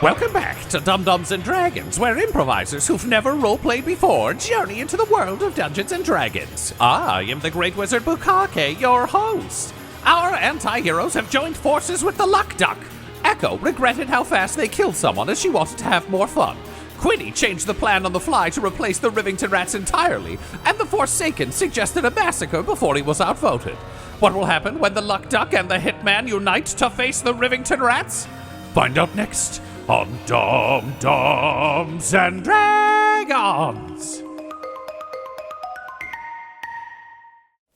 Welcome back to Dum-Dums and Dragons, where improvisers who've never roleplayed before journey into the world of Dungeons and Dragons. I am the Great Wizard Bukake, your host. Our anti-heroes have joined forces with the Luck Duck. Echo regretted how fast they killed someone as she wanted to have more fun. Quinny changed the plan on the fly to replace the Rivington Rats entirely, and the Forsaken suggested a massacre before he was outvoted. What will happen when the Luck Duck and the Hitman unite to face the Rivington Rats? Find out next on Dum-Dums and Dragons.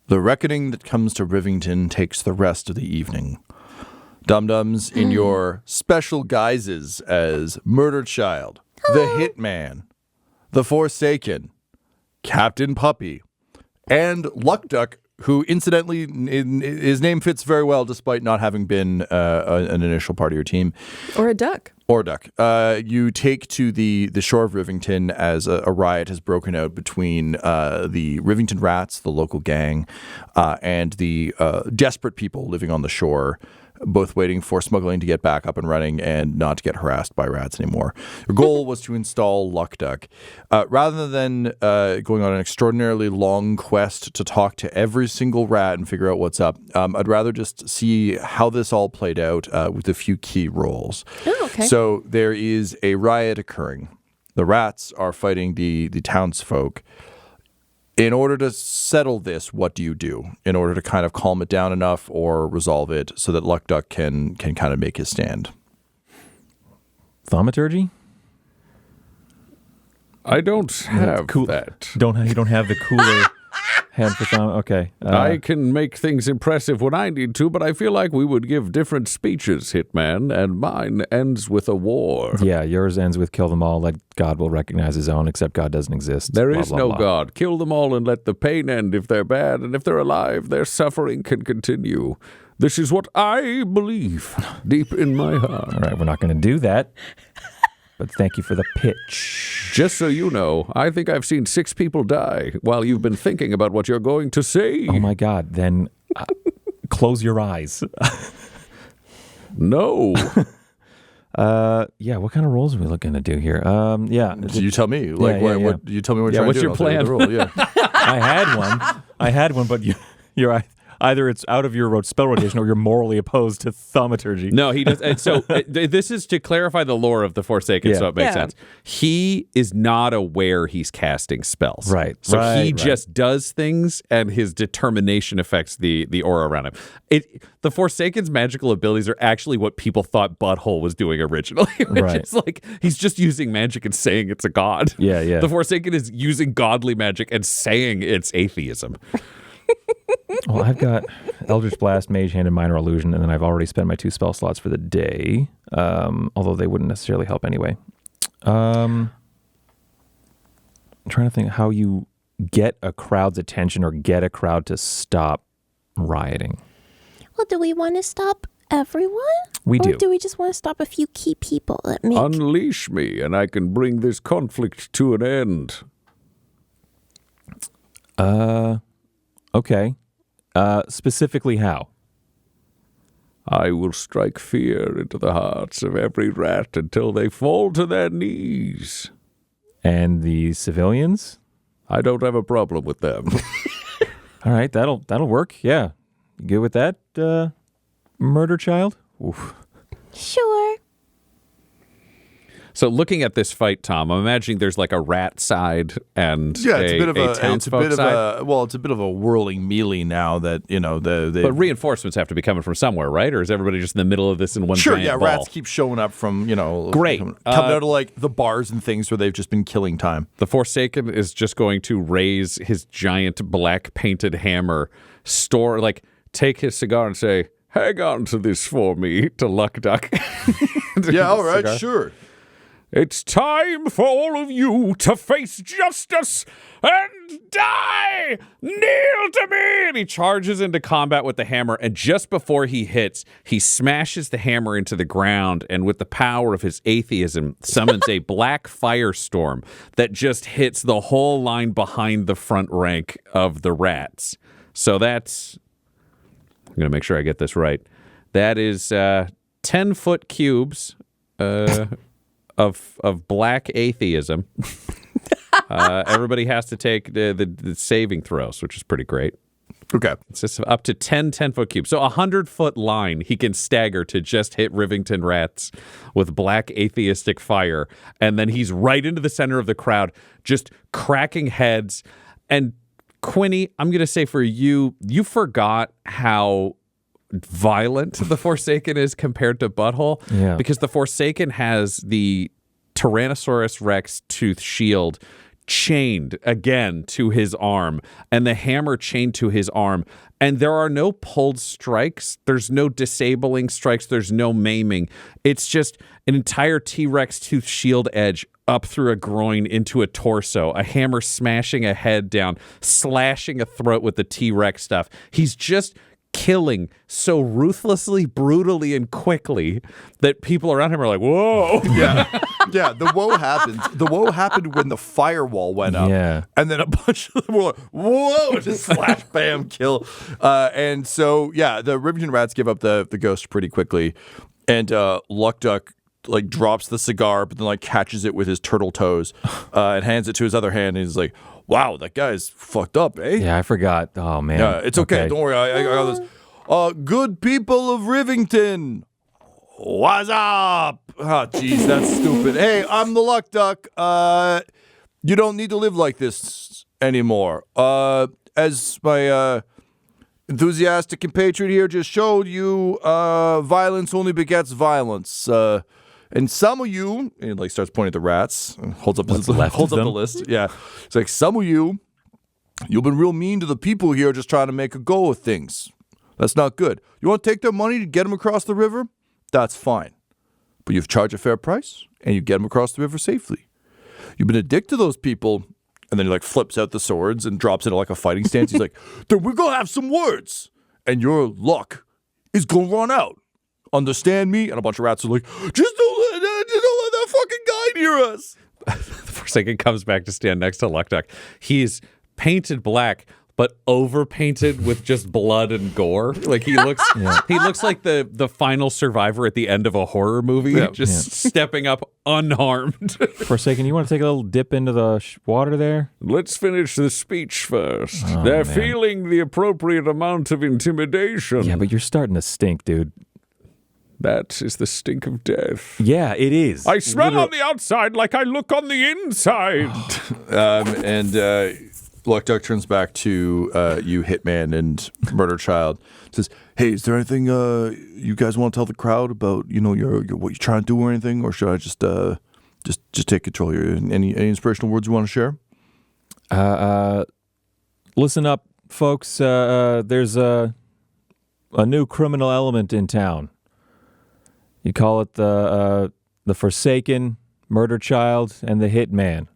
The reckoning that comes to Rivington takes the rest of the evening. Dum-Dums in your special guises as Murder Child, the Hitman, the Forsaken, Captain Puppy, and Luck Duck, who incidentally, his name fits very well despite not having been an initial part of your team. Or a duck. You take to the shore of Rivington as a riot has broken out between the Rivington Rats, the local gang, and the desperate people living on the shore, both waiting for smuggling to get back up and running and not to get harassed by rats anymore. Your goal was to install Luck Duck. Rather than going on an extraordinarily long quest to talk to every single rat and figure out what's up, I'd rather just see how this all played out with a few key roles. Oh, okay. So there is a riot occurring. The rats are fighting the townsfolk. In order to settle this, what do you do in order to kind of calm it down enough or resolve it so that Luck Duck can kind of make his stand? Thaumaturgy? I don't have that. You don't have the cooler hand for thaumaturgy? Okay. I can make things impressive when I need to, but I feel like we would give different speeches, Hitman, and mine ends with a war. Yeah, yours ends with kill them all, let God will recognize his own, except God doesn't exist. There is no God. Kill them all and let the pain end if they're bad, and if they're alive, their suffering can continue. This is what I believe deep in my heart. All right, we're not going to do that. But thank you for the pitch. Just so you know, I think I've seen 6 people die while you've been thinking about what you're going to say. Oh, my God. Then close your eyes. No. Yeah, what kind of roles are we looking to do here? Yeah. So you tell me. What you tell me what you're trying to do. What's your plan? Role, yeah. I had one, but you're either it's out of your spell rotation or you're morally opposed to thaumaturgy. No, he does. So this is to clarify the lore of the Forsaken, so it makes sense. He is not aware he's casting spells. Right. So he just does things, and his determination affects the aura around him. The Forsaken's magical abilities are actually what people thought Butthole was doing originally. It's like he's just using magic and saying it's a god. Yeah. The Forsaken is using godly magic and saying it's atheism. Well, I've got Eldritch Blast, Mage Hand, and Minor Illusion, and then I've already spent my 2 spell slots for the day, although they wouldn't necessarily help anyway. I'm trying to think how you get a crowd's attention or get a crowd to stop rioting. Well, do we want to stop everyone? We do. Or do we just want to stop a few key people that make... Unleash me, and I can bring this conflict to an end. Okay. Specifically how? I will strike fear into the hearts of every rat until they fall to their knees. And the civilians? I don't have a problem with them. All right, that'll work. Yeah. You good with that, Murder Child? Oof. Sure. So looking at this fight, Tom, I'm imagining there's like a rat side and it's a bit of a townsfolk side. It's a bit of a whirling melee now that But reinforcements have to be coming from somewhere, right? Or is everybody just in the middle of this in one giant ball? Rats keep showing up from Great. coming out of like the bars and things where they've just been killing time. The Forsaken is just going to raise his giant black painted hammer, take his cigar and say, "Hang on to this for me," to Luck Duck. Yeah, all right, sure. It's time for all of you to face justice and die! Kneel to me! And he charges into combat with the hammer, and just before he hits, he smashes the hammer into the ground, and with the power of his atheism, summons a black firestorm that just hits the whole line behind the front rank of the rats. So that's... I'm going to make sure I get this right. That is 10-foot cubes... of black atheism. Everybody has to take the saving throws, which is pretty great. Okay. It's just up to 10 10-foot cubes. So a 100-foot line he can stagger to just hit Rivington Rats with black atheistic fire. And then he's right into the center of the crowd, just cracking heads. And Quinny, I'm going to say for you, you forgot how violent the Forsaken is compared to Butthole. Yeah. Because the Forsaken has the Tyrannosaurus Rex tooth shield chained again to his arm and the hammer chained to his arm, and there are no pulled strikes, there's no disabling strikes, there's no maiming. It's just an entire T-Rex tooth shield edge up through a groin into a torso, a hammer smashing a head down, slashing a throat with the T-Rex stuff. He's just killing so ruthlessly, brutally, and quickly that people around him are like, whoa. Yeah, the woe happened. The woe happened when the firewall went up. Yeah. And then a bunch of them were like, whoa, just slash, bam, kill. And so, yeah, the Rivington Rats give up the ghost pretty quickly. And Luck Duck like drops the cigar, but then like catches it with his turtle toes and hands it to his other hand. And he's like, wow, that guy's fucked up, eh? Yeah, I forgot. Oh, man. Yeah, it's okay. Don't worry. I got this. Good people of Rivington, what's up? Oh, jeez, that's stupid. Hey, I'm the Luck Duck. You don't need to live like this anymore. As my enthusiastic compatriot here just showed you, violence only begets violence. And some of you, and like starts pointing at the rats, and holds up the list. Yeah, it's like some of you've been real mean to the people here, just trying to make a go of things. That's not good. You want to take their money to get them across the river? That's fine, but you've charged a fair price, and you get them across the river safely. You've been a dick to those people, and then he like flips out the swords and drops into like a fighting stance. He's like, "Then we're gonna have some words, and your luck is gonna run out. Understand me?" And a bunch of rats are like, just don't let that fucking guy near us. The Forsaken comes back to stand next to Luck Duck. He's painted black, but overpainted with just blood and gore. Like he looks like the final survivor at the end of a horror movie, stepping up unharmed. Forsaken, you want to take a little dip into the water there? Let's finish the speech first. Oh, They're man. feeling the appropriate amount of intimidation. Yeah, but you're starting to stink, dude. That is the stink of death. Yeah, it is. I smell on the outside like I look on the inside. And Luck Duck turns back to you, Hitman, and Murder Child. Says, "Hey, is there anything you guys want to tell the crowd about? You know, your what you're trying to do or anything, or should I just take control here? Any inspirational words you want to share?" Listen up, folks. There's a new criminal element in town. You call it the Forsaken, Murder Child, and the Hitman.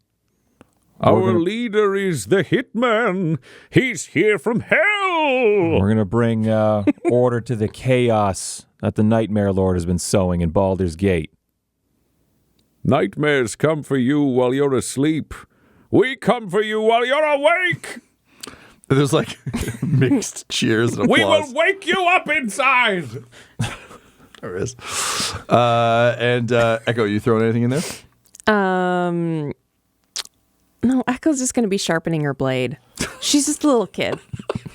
Our leader is the Hitman. He's here from hell. We're going to bring order to the chaos that the Nightmare Lord has been sowing in Baldur's Gate. Nightmares come for you while you're asleep. We come for you while you're awake. There's like mixed cheers and applause. We will wake you up inside. There is. And Echo, you throwing anything in there? No, Echo's just going to be sharpening her blade. She's just a little kid.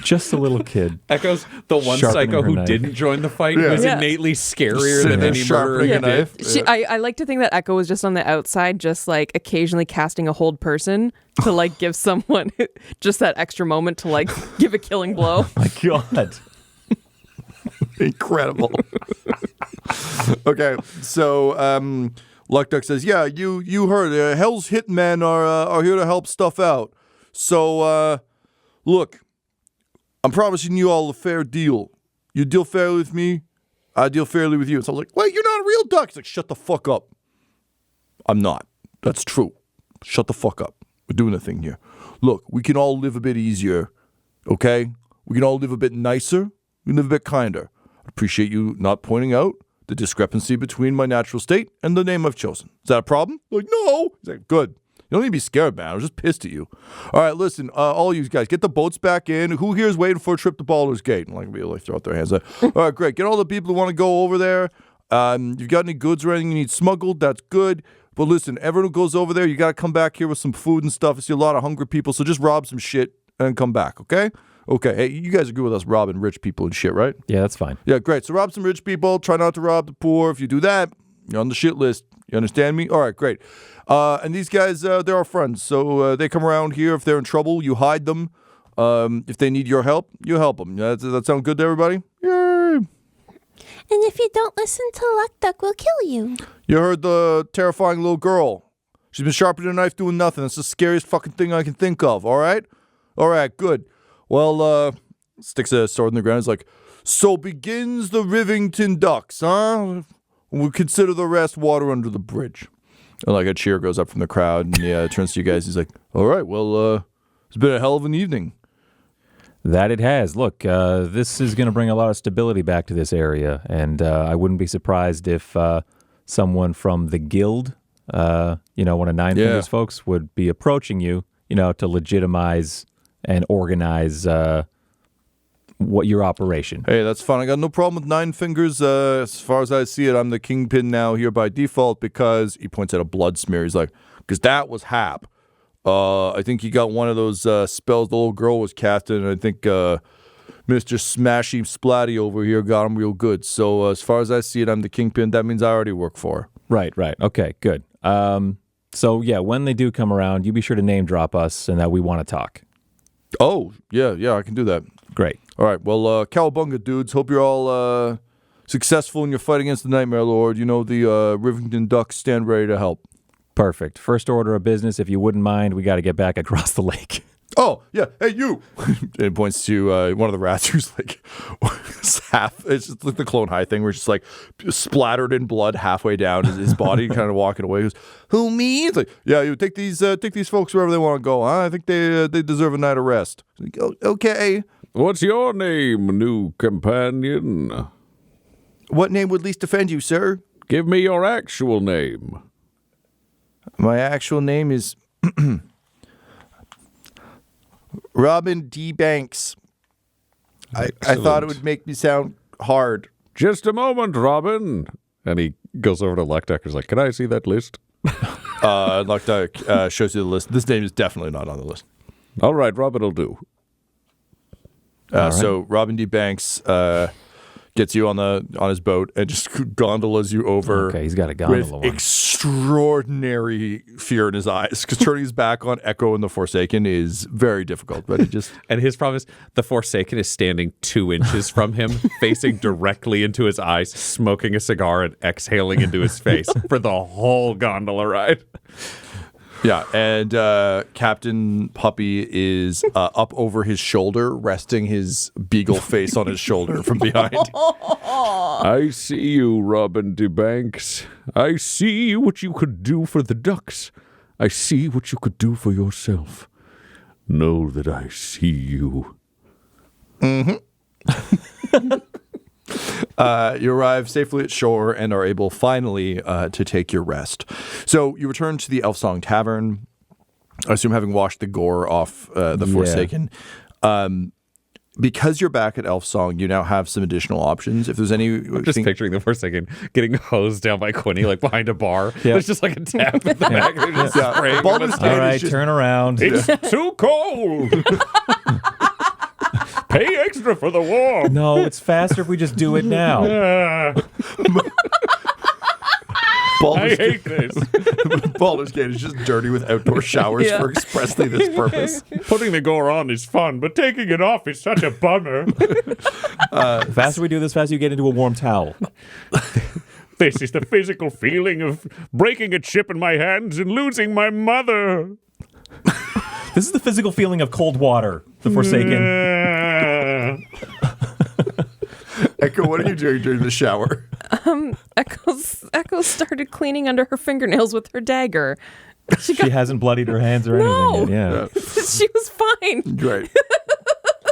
Just a little kid. Echo's the one Sharpening psycho her who knife. didn't join the fight was Yeah. innately scarier Sitting than there any sharpening murderer a he did. knife. I like to think that Echo was just on the outside, just like occasionally casting a hold person to like give someone just that extra moment to like give a killing blow. My God. Incredible. Okay, so Luck Duck says, "Yeah, you heard. Hell's Hitmen are here to help stuff out. So look, I'm promising you all a fair deal. You deal fairly with me, I deal fairly with you." And so I was like, "Wait, you're not a real duck." He's like, "Shut the fuck up." I'm not. That's true. Shut the fuck up. We're doing a thing here. Look, we can all live a bit easier, okay? We can all live a bit nicer. We can live a bit kinder. I appreciate you not pointing out the discrepancy between my natural state and the name I've chosen. Is that a problem?" Like, "No." He's like, "Good. You don't need to be scared, man. I was just pissed at you. All right, listen, all you guys, get the boats back in. Who here is waiting for a trip to Baldur's Gate?" And like, they throw out their hands. Like, "All right, great. Get all the people who want to go over there. If you've got any goods or anything you need smuggled, that's good. But listen, everyone who goes over there, you got to come back here with some food and stuff. I see a lot of hungry people, so just rob some shit and come back, okay? Okay, hey, you guys are good with us robbing rich people and shit, right? Yeah, that's fine. Yeah, great. So rob some rich people. Try not to rob the poor. If you do that, you're on the shit list. You understand me? All right, great. And these guys, they're our friends. So they come around here. If they're in trouble, you hide them. If they need your help, you help them. Does that sound good to everybody? Yay! And if you don't listen to Luck Duck, we'll kill you. You heard the terrifying little girl. She's been sharpening a knife doing nothing. It's the scariest fucking thing I can think of, all right? All right, good. Well, sticks a sword in the ground. He's like, so begins the Rivington Ducks, huh? We'll consider the rest water under the bridge. And like a cheer goes up from the crowd, and yeah, turns to you guys. He's like, all right, well, it's been a hell of an evening. That it has. Look, this is going to bring a lot of stability back to this area, and I wouldn't be surprised if someone from the guild, one of Nine Fingers folks, would be approaching you, to legitimize and organize what your operation. Hey, that's fine. I got no problem with Nine Fingers. As far as I see it, I'm the kingpin now here by default because he points at a blood smear. He's like, because that was Hap. I think he got one of those spells the little girl was casting, and I think Mr. Smashy Splatty over here got him real good. So as far as I see it, I'm the kingpin. That means I already work for her. Right. Okay, good. So, yeah, when they do come around, you be sure to name drop us and that we want to talk. Oh, yeah, I can do that. Great. All right, well, cowabunga, dudes. Hope you're all successful in your fight against the Nightmare Lord. The Rivington Ducks stand ready to help. Perfect. First order of business, if you wouldn't mind, we got to get back across the lake. Oh, yeah. Hey, you. And it points to one of the rats who's like half. It's just like the Clone High thing where it's just like splattered in blood halfway down his body, kind of walking away. He goes, who, me? It's like, yeah, you take these folks wherever they want to go. Huh? I think they deserve a night of rest. Like, oh, okay. What's your name, new companion? What name would least offend you, sir? Give me your actual name. My actual name is Robin D. Banks. I thought it would make me sound hard. Just a moment, Robin. And he goes over to Luckduck and is like, can I see that list? Luckduck shows you the list. This name is definitely not on the list. All right, Robin will do. Right. So Robin D. Banks gets you on his boat and just gondolas you over. Okay, he's got a gondola with one. Extraordinary fear in his eyes because turning his back on Echo and the Forsaken is very difficult. But he just and his problem is the Forsaken is standing 2 inches from him, facing directly into his eyes, smoking a cigar and exhaling into his face for the whole gondola ride. Yeah, and Captain Puppy is up over his shoulder, resting his beagle face on his shoulder from behind. I see you, Robin DeBanks. I see what you could do for the ducks. I see what you could do for yourself. Know that I see you. Mm-hmm. You arrive safely at shore and are able finally to take your rest. So you return to the Elfsong Tavern, I assume having washed the gore off the Forsaken. Because you're back at Elfsong, you now have some additional options. If there's any... I'm just picturing the Forsaken getting hosed down by Quinny, like behind a bar. Yeah. There's just like a tap in the back. They're just spraying Baldur's him. Gate All right, just, turn around. It's too cold. Pay extra for the warmth. No, it's faster if we just do it now. I hate this. Baldur's Gate is just dirty with outdoor showers for expressly this purpose. Putting the gore on is fun, but taking it off is such a bummer. The faster we do this, faster you get into a warm towel. This is the physical feeling of breaking a chip in my hands and losing my mother. This is the physical feeling of cold water, the Forsaken. Echo, what are you doing during the shower? Echo started cleaning under her fingernails with her dagger. She hasn't bloodied her hands or anything yet. Yeah. She was fine. Great.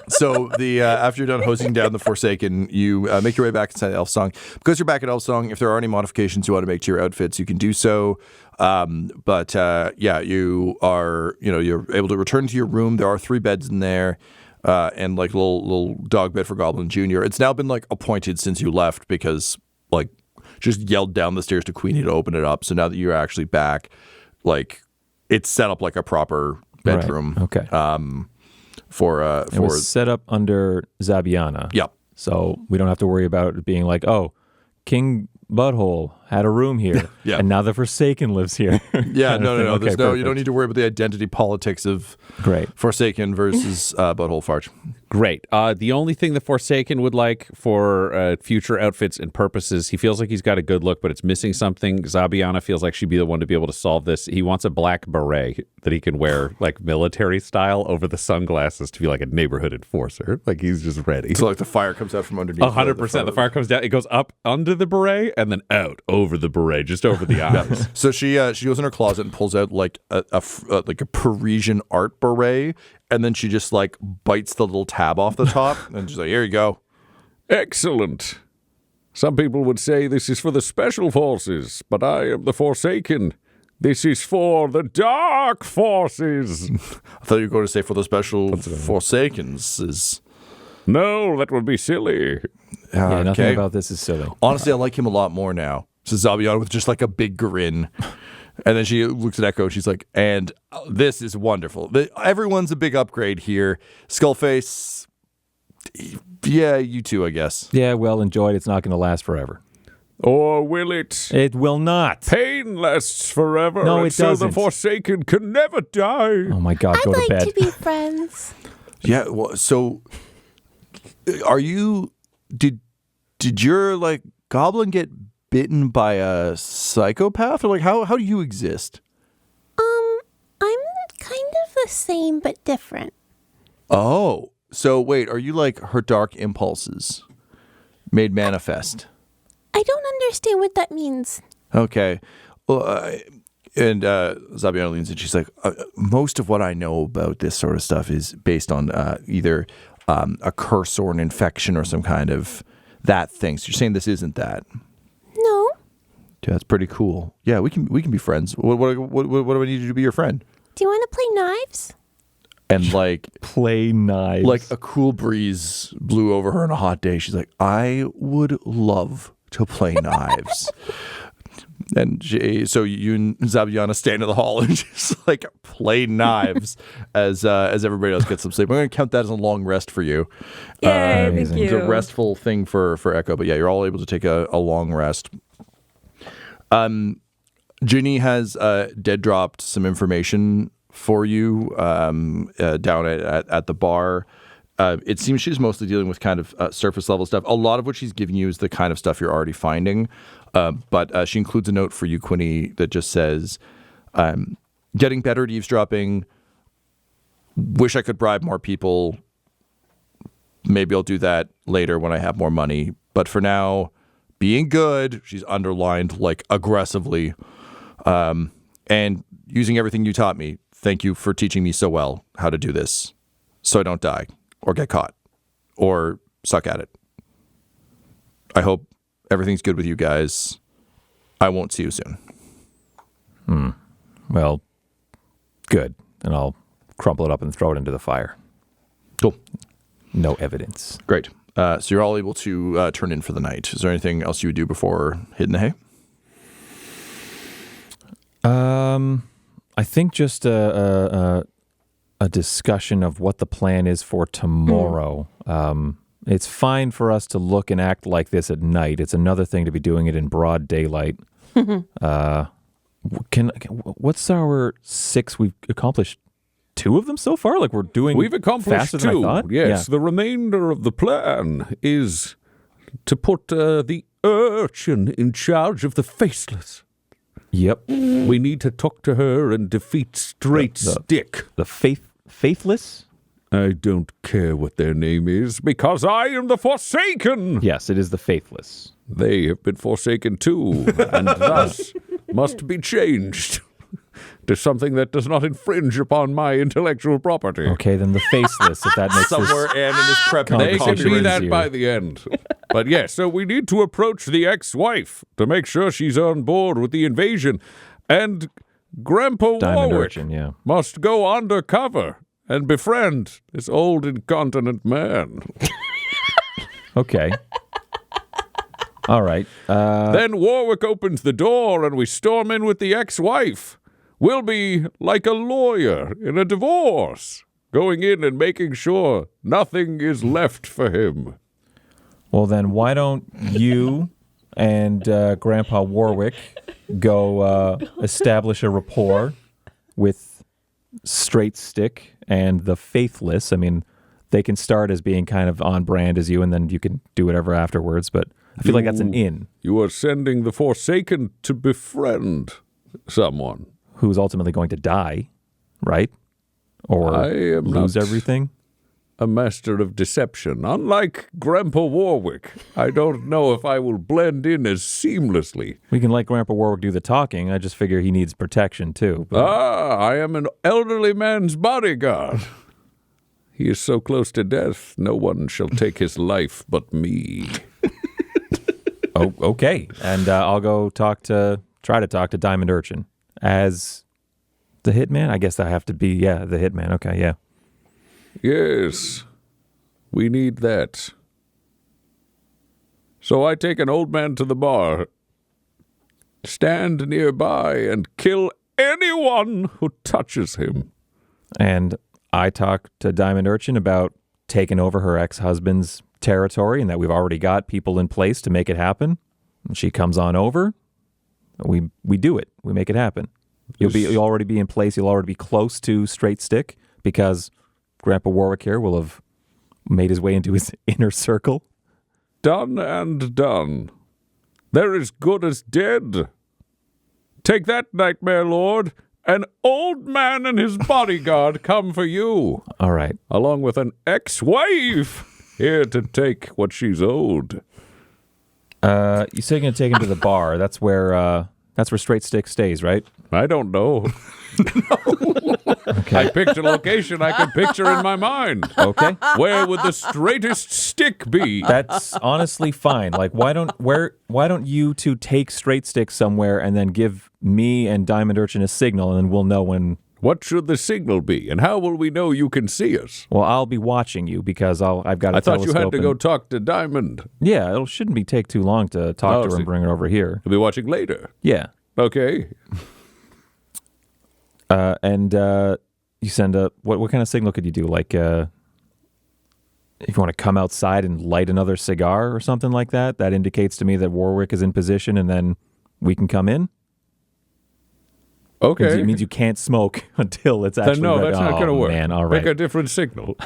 So after you're done hosing down the Forsaken, you make your way back inside Elfsong. Because you're back at Elfsong, if there are any modifications you want to make to your outfits, you can do so. But you are, you're able to return to your room. There are 3 beds in there. And like little dog bed for Goblin Jr. It's now been like appointed since you left because like just yelled down the stairs to Queenie to open it up. So now that you're actually back, like it's set up like a proper bedroom. Right. Okay. It was set up under Zabiana. Yep. So we don't have to worry about it being like, oh, King Butthole had a room here, Yeah. and now the Forsaken lives here. Yeah, no. Okay, There's you don't perfect. need to worry about the identity politics of Great. Forsaken versus Butthole Farge. Great. The only thing the Forsaken would like for future outfits and purposes, he feels like he's got a good look, but it's missing something. Zabiana feels like she'd be the one to be able to solve this. He wants a black beret that he can wear, like military style, over the sunglasses to be like a neighborhood enforcer. Like he's just ready. So like the fire comes out from underneath. 100%. The fire comes down. It goes up under the beret and then out over the beret, just over the eyes. So she goes in her closet and pulls out like a Parisian art beret, and then she just like bites the little tab off the top, and she's like, "Here you go." Excellent. Some people would say this is for the special forces, but I am the Forsaken. This is for the dark forces. I thought you were going to say for the special Forsakens. No, that would be silly. Yeah, nothing Okay. about this is silly. Honestly, I like him a lot more now. Says Zabiana with just like a big grin. And then she looks at Echo and she's like, and this is wonderful. Everyone's a big upgrade here. Skullface, yeah, you too, I guess. Yeah, well, enjoyed. It's not going to last forever. Or will it? It will not. Pain lasts forever. No, and it so doesn't. the Forsaken can never die. Oh my God, I'd go to like bed. to be friends. Yeah, well, so are you, did your like goblin get bitten by a psychopath, or like how do you exist? I'm kind of the same but different. Oh, so wait, are you like her dark impulses made manifest? I don't understand what that means. Okay. Well, and Zabiana leans in. She's like, most of what I know about this sort of stuff is based on either a curse or an infection or some kind of that thing. So you're saying this isn't that? No. Yeah, that's pretty cool. Yeah, we can be friends. What do I need to do to be your friend? Do you want to play knives? And like Play knives. like a cool breeze blew over her on a hot day. She's like, I would love to play knives. And so you and Zabiana stand in the hall and just like play knives as everybody else gets some sleep. I'm going to count that as a long rest for you. Yay, thank amazing. It's a you. restful thing for Echo. But yeah, you're all able to take a long rest. Ginny has dead dropped some information for you down at the bar. It seems she's mostly dealing with kind of surface level stuff. A lot of what she's giving you is the kind of stuff you're already finding. But she includes a note for you, Quinny, that just says, getting better at eavesdropping. Wish I could bribe more people. Maybe I'll do that later when I have more money. But for now, being good, she's underlined like aggressively. And using everything you taught me. Thank you for teaching me so well how to do this so I don't die or get caught or suck at it. I hope everything's good with you guys. I won't see you soon. Well, good. And I'll crumple it up and throw it into the fire. Cool. No evidence. Great. So you're all able to turn in for the night. Is there anything else you would do before hitting the hay? I think just a discussion of what the plan is for tomorrow. It's fine for us to look and act like this at night. It's another thing to be doing it in broad daylight. What's our 6? We've accomplished 2 of them so far? Like we're doing We've accomplished faster than I 2. thought? Yes, Yeah. the remainder of the plan is to put the urchin in charge of the faceless. Yep. We need to talk to her and defeat Straight Stick. The faithless? I don't care what their name is, because I am the Forsaken. Yes, it is the faithless. They have been forsaken too, and thus must be changed to something that does not infringe upon my intellectual property. Okay, then the faceless, if that makes Somewhere Anne in this prep They They can Conquerors be that you. by the end. But yes, so we need to approach the ex-wife to make sure she's on board with the invasion. And Grandpa Diamond Warwick Urchin, yeah. must go undercover and befriend this old incontinent man. Okay. All right. Then Warwick opens the door and we storm in with the ex-wife. We'll be like a lawyer in a divorce, going in and making sure nothing is left for him. Well, then why don't you and Grandpa Warwick go establish a rapport with Straight Stick and the Faithless? I mean, they can start as being kind of on brand as you, and then you can do whatever afterwards, but I feel like that's an in. You are sending the Forsaken to befriend someone. Who's ultimately going to die, right? Or I am lose not everything? a master of deception. Unlike Grandpa Warwick, I don't know if I will blend in as seamlessly. We can let Grandpa Warwick do the talking. I just figure he needs protection, too. But I am an elderly man's bodyguard. He is so close to death, no one shall take his life but me. Oh, okay. And I'll go try to talk to Diamond Urchin as the hitman. I guess I have to be, the hitman. Okay, yeah. Yes, we need that. So I take an old man to the bar, stand nearby, and kill anyone who touches him. And I talk to Diamond Urchin about taking over her ex-husband's territory and that we've already got people in place to make it happen. And she comes on over. We do it. We make it happen. You'll already be in place. You'll already be close to Straight Stick because Grandpa Warwick here will have made his way into his inner circle. Done and done. They're as good as dead. Take that, Nightmare Lord. An old man and his bodyguard come for you. All right. Along with an ex-wife here to take what she's owed. You say you're going to take him to the bar. That's where Straight Stick stays, right? I don't know. Okay. I picked a location I could picture in my mind. Okay. Where would the straightest stick be? That's honestly fine. Like, why don't you two take Straight Stick somewhere and then give me and Diamond Urchin a signal, and then we'll know when. What should the signal be, and how will we know you can see us? Well, I'll be watching you because I've got a I thought you had telescope to go talk to Diamond. Yeah, it shouldn't take too long to talk to her and bring her over here. You'll be watching later. Yeah. Okay. And you send what kind of signal could you do? Like, if you want to come outside and light another cigar or something like that, that indicates to me that Warwick is in position, and then we can come in. Okay. It means you can't smoke until it's actually No, ready. that's not going to work. Man, all right. Pick a different signal.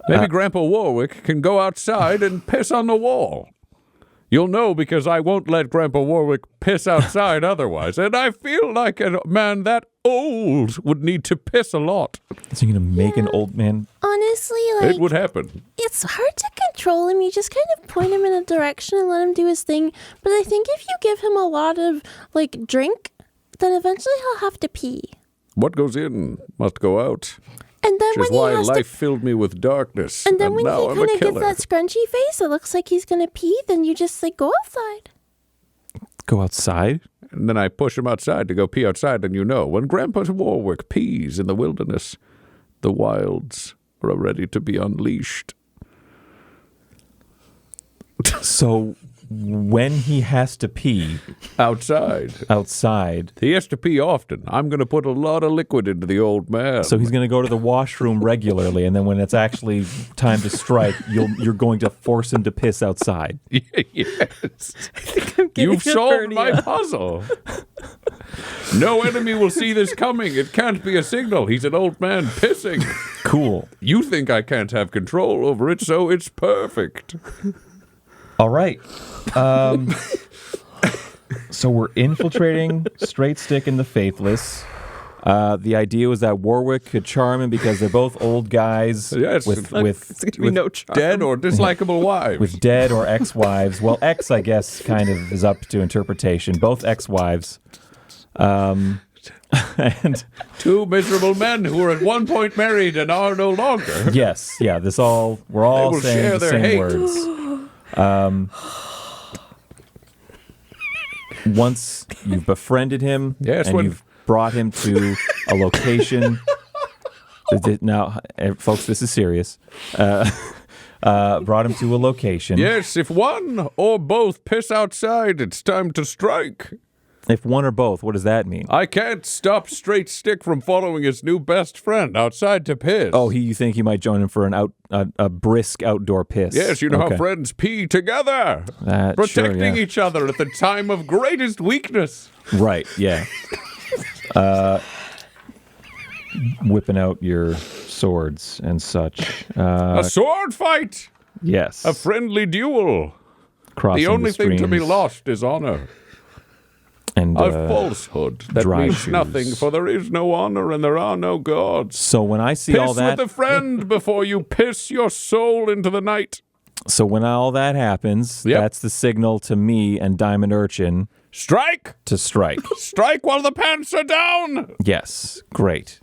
Maybe Grandpa Warwick can go outside and piss on the wall. You'll know because I won't let Grandpa Warwick piss outside otherwise. And I feel like a man that old would need to piss a lot. So you're going to make an old man? Honestly, It would happen. it's hard to control him. You just kind of point him in a direction and let him do his thing. But I think if you give him a lot of, drink, then eventually he'll have to pee. What goes in must go out. And then Which is when why he has life filled me with darkness. and then when now he I'm kind a of gets killer. that scrunchy face, it looks like he's gonna pee. Then you just go outside. Go outside? And then I push him outside to go pee outside, and when Grandpa Warwick pees in the wilderness, the wilds are ready to be unleashed. So when he has to pee Outside. He has to pee often. I'm going to put a lot of liquid into the old man. so he's going to go to the washroom regularly, and then when it's actually time to strike, you're going to force him to piss outside. Yes. You've solved my puzzle. No enemy will see this coming. It can't be a signal. He's an old man pissing. Cool. You think I can't have control over it, so it's perfect. All right. So we're infiltrating Straight Stick and the Faithless. The idea was that Warwick could charm him because they're both old guys Yes. It's going to be no charm. Dead or dislikable wives. with dead or ex-wives. Well, ex, I guess, kind of is up to interpretation. Both ex-wives. And Two miserable men who were at one point married and are no longer. yes, yeah, we're all will saying share the their same hate. words. Once you've befriended him Yes, and you've brought him to a location. Now, folks, this is serious. brought him to a location. Yes, if one or both piss outside, it's time to strike. If one or both, what does that mean? I can't stop Straight Stick from following his new best friend outside to piss. Oh, you think he might join him for a brisk outdoor piss? Yes, you know how friends pee together, protecting each other at the time of greatest weakness. Right, yeah. Whipping out your swords and such. A sword fight! Yes. A friendly duel. Crossing The only thing to be streams lost is honor. and A falsehood that dry means shoes. nothing, for there is no honor and there are no gods. So when I see Piss all that, with a friend before you piss your soul into the night. so when all that happens, Yep. that's the signal to me and Diamond Urchin Strike! to strike. Strike while the pants are down! Yes, great.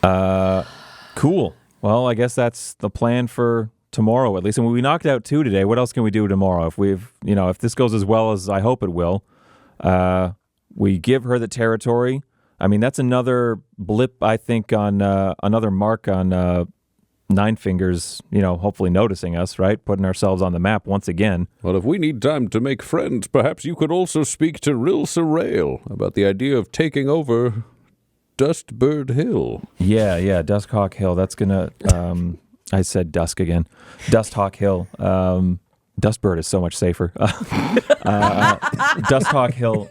Cool. Well, I guess that's the plan for tomorrow at least. And we knocked out 2 today. What else can we do tomorrow? If this goes as well as I hope it will, we give her the territory. I mean, that's another blip, I think, on another mark on Nine Fingers, hopefully noticing us, right? Putting ourselves on the map once again. Well, if we need time to make friends, perhaps you could also speak to Rilsa Rail about the idea of taking over Dustbird Hill. Yeah, Dusthawk Hill. That's gonna. I said Dusk again. Dusthawk Hill. Dustbird is so much safer. Dusthawk Hill.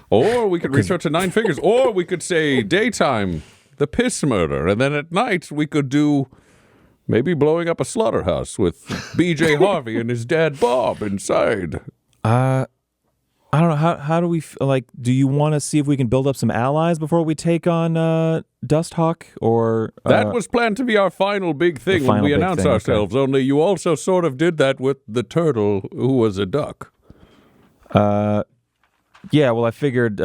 Or we could reach out to Nine Fingers, or we could say daytime, the piss murder, and then at night we could do maybe blowing up a slaughterhouse with B.J. Harvey and his dad Bob inside. I don't know. How do we do you want to see if we can build up some allies before we take on Dusthawk? Or That was planned to be our final big thing when final we big announced thing, ourselves, only you also sort of did that with the turtle who was a duck. Yeah, well, I figured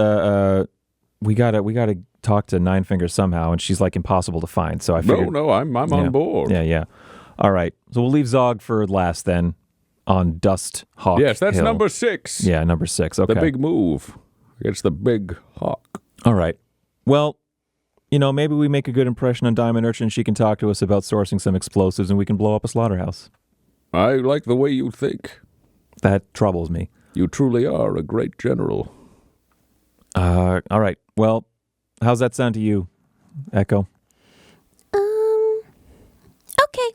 we gotta talk to Nine Fingers somehow, and she's like impossible to find. So I figured, No, I'm on board. Yeah. All right, so we'll leave Zog for last then on Dusthawk. Yes, that's Hill. number 6. Yeah, number 6. Okay, The big move against the big hawk. All right. Well, maybe we make a good impression on Diamond Urchin. She can talk to us about sourcing some explosives, and we can blow up a slaughterhouse. I like the way you think. That troubles me. You truly are a great general. All right. Well, how's that sound to you, Echo? Okay.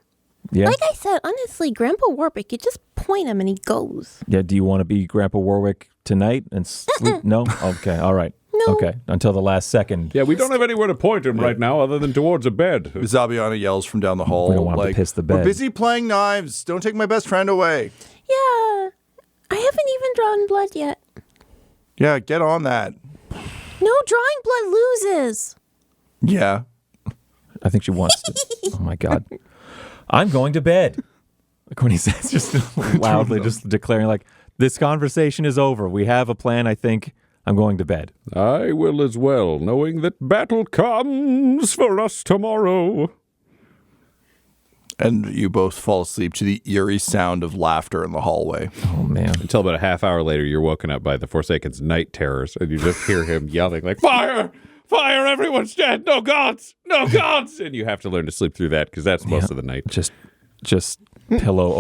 Yeah. Like I said, honestly, Grandpa Warwick, you just point him and he goes. Yeah. Do you want to be Grandpa Warwick tonight and sleep? No. Okay. All right. No. Okay. Until the last second. Yeah, we don't have anywhere to point him right now other than towards a bed. Zabiana yells from down the hall. We don't want him to piss the bed. We're busy playing knives. Don't take my best friend away. Yeah. I haven't even drawn blood yet. Yeah, get on that. No, drawing blood loses. Yeah. I think she wants to. Oh my God. I'm going to bed. Like when he says, just loudly, just declaring, like, this conversation is over. We have a plan. I think I'm going to bed. I will as well, knowing that battle comes for us tomorrow. And you both fall asleep to the eerie sound of laughter in the hallway. Oh man. Until about a half hour later, you're woken up by the Forsaken's night terrors, and you just hear him yelling like, "Fire! Fire! Everyone's dead! No gods! No gods!" And you have to learn to sleep through that because that's most of the night. Just pillow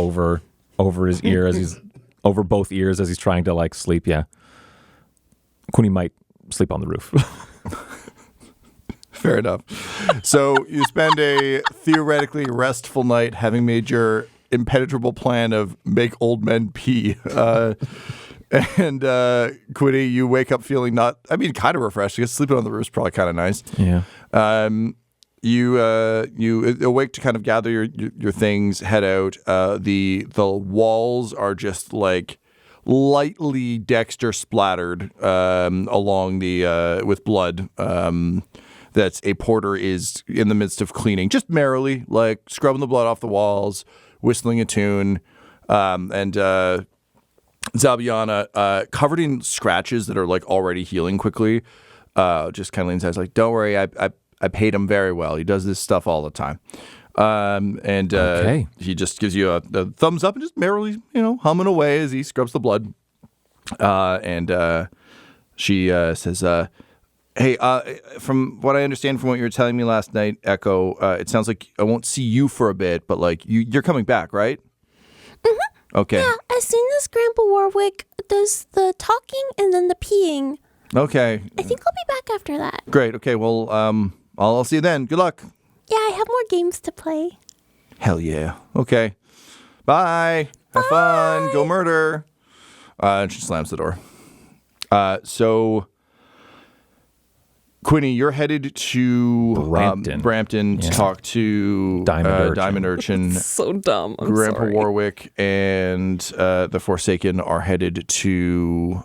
over his ear as he's over both ears as he's trying to like sleep. Yeah. Quinny might sleep on the roof. Fair enough. So you spend a theoretically restful night having made your impenetrable plan of make old men pee. And Quinny, you wake up feeling kind of refreshed. I guess sleeping on the roof is probably kind of nice. Yeah. You awake to kind of gather your things, head out. The walls are just like lightly Dexter splattered along the with blood. That a porter is in the midst of cleaning, just merrily, like scrubbing the blood off the walls, whistling a tune, and Zabiana, covered in scratches that are like already healing quickly, just kind of leans out, like, "Don't worry, I paid him very well. He does this stuff all the time." Okay. He just gives you a thumbs up and just merrily, humming away as he scrubs the blood. And she says, Hey, from what I understand from what you were telling me last night, Echo, it sounds like I won't see you for a bit, but like you're coming back, right? Mm-hmm. Okay. Yeah, as soon as Grandpa Warwick does the talking and then the peeing. Okay. I think I'll be back after that. Great. Okay. Well, I'll see you then. Good luck. Yeah, I have more games to play. Hell yeah. Okay. Bye. Have fun. Go murder. And she slams the door. So, Quinny, you're headed to Brampton to talk to Diamond Urchin. So dumb. I'm Grandpa sorry. Warwick and the Forsaken are headed to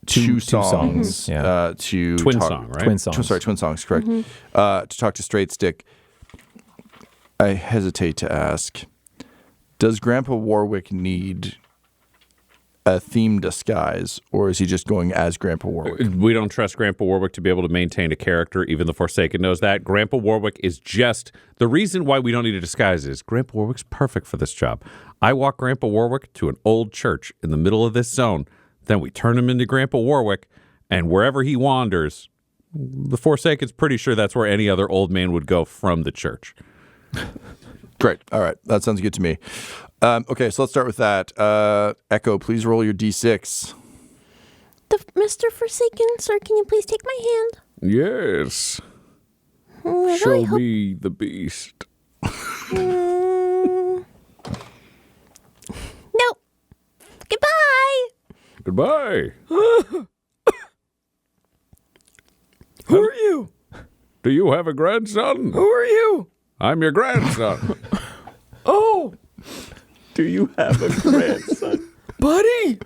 Two Songs. Yeah. To Twin talk, Song, right? Twin Songs. Twin Songs, correct. To talk to Straight Stick. I hesitate to ask, does Grandpa Warwick need a theme disguise, or is he just going as Grandpa Warwick? We don't trust Grandpa Warwick to be able to maintain a character. Even the Forsaken knows that. Grandpa Warwick is just the reason why we don't need a disguise is Grandpa Warwick's perfect for this job. I walk Grandpa Warwick to an old church in the middle of this zone. Then we turn him into Grandpa Warwick, and wherever he wanders, the Forsaken's pretty sure that's where any other old man would go from the church. Great. All right. That sounds good to me. Okay, so let's start with that. Echo, please roll your D6. Mr. Forsaken, sir, can you please take my hand? Yes. I really Show hope- me the beast. Nope. Goodbye. Goodbye. Who are you? Do you have a grandson? Who are you? I'm your grandson. Oh. Do you have a grandson? Buddy.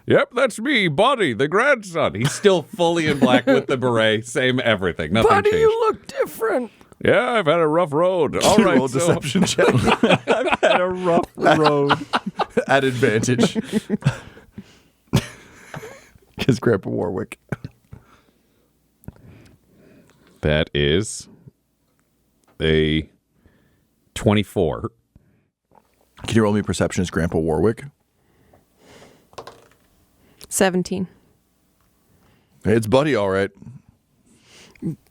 Yep, that's me, Buddy, the grandson. He's still fully in black with the beret, same everything. Nothing Buddy, changed. you look different. Yeah, I've had a rough road. All right, Roll deception check I've had a rough road. at advantage. Because Grandpa Warwick. That is a 24. Can you roll me perception as Grandpa Warwick? 17. Hey, it's Buddy, all right.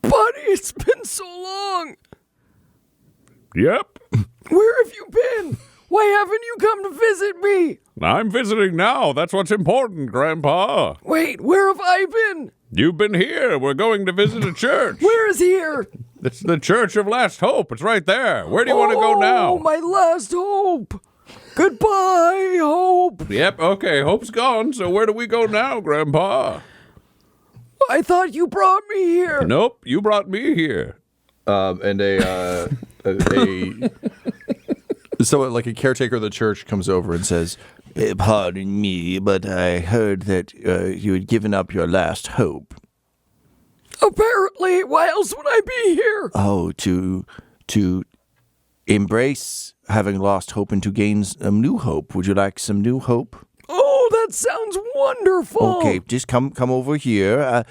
Buddy, it's been so long. Yep, Where have you been? Why haven't you come to visit me? I'm visiting now. That's what's important, Grandpa. Wait, where have I been? You've been here. We're going to visit a church. Where is here? It's the Church of Last Hope. It's right there. Where do you want to go now? Oh, my last hope. Goodbye, hope. Yep, okay, Hope's gone, so where do we go now, Grandpa? I thought you brought me here. Nope, you brought me here. And so like a caretaker of the church comes over and says, "Pardon me, but I heard that you had given up your last hope." Apparently, why else would I be here? Oh, to embrace having lost hope and to gain some new hope. Would you like some new hope? Oh, that sounds wonderful. Okay, just come over here.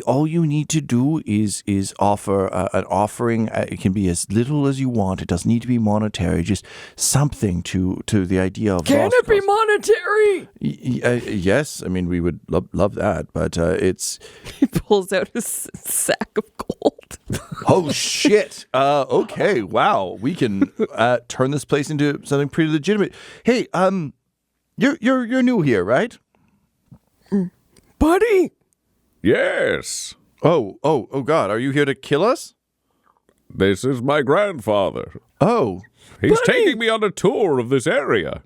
All you need to do is offer an offering. It can be as little as you want. It doesn't need to be monetary. Just something to the idea of. Can lost it be cause. monetary? Yes, I mean we would love that, but it's. He pulls out his sack of gold. Oh shit! Okay, wow, we can turn this place into something pretty legitimate. Hey, you're new here, right? Buddy. Yes, Oh God, are you here to kill us? this is my grandfather. Oh, He's Buddy! taking me on a tour of this area.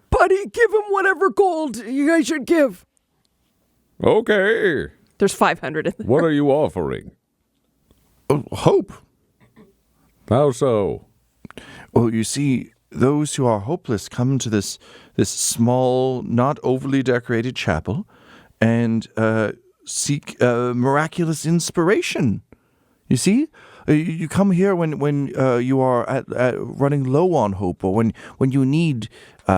Buddy, give him whatever gold you guys should give. Okay, There's 500 in there. what are you offering? hope. How so? Well, you see, those who are hopeless come to this small, not overly decorated chapel and seek miraculous inspiration. You see? You come here when you are at running low on hope, or when you need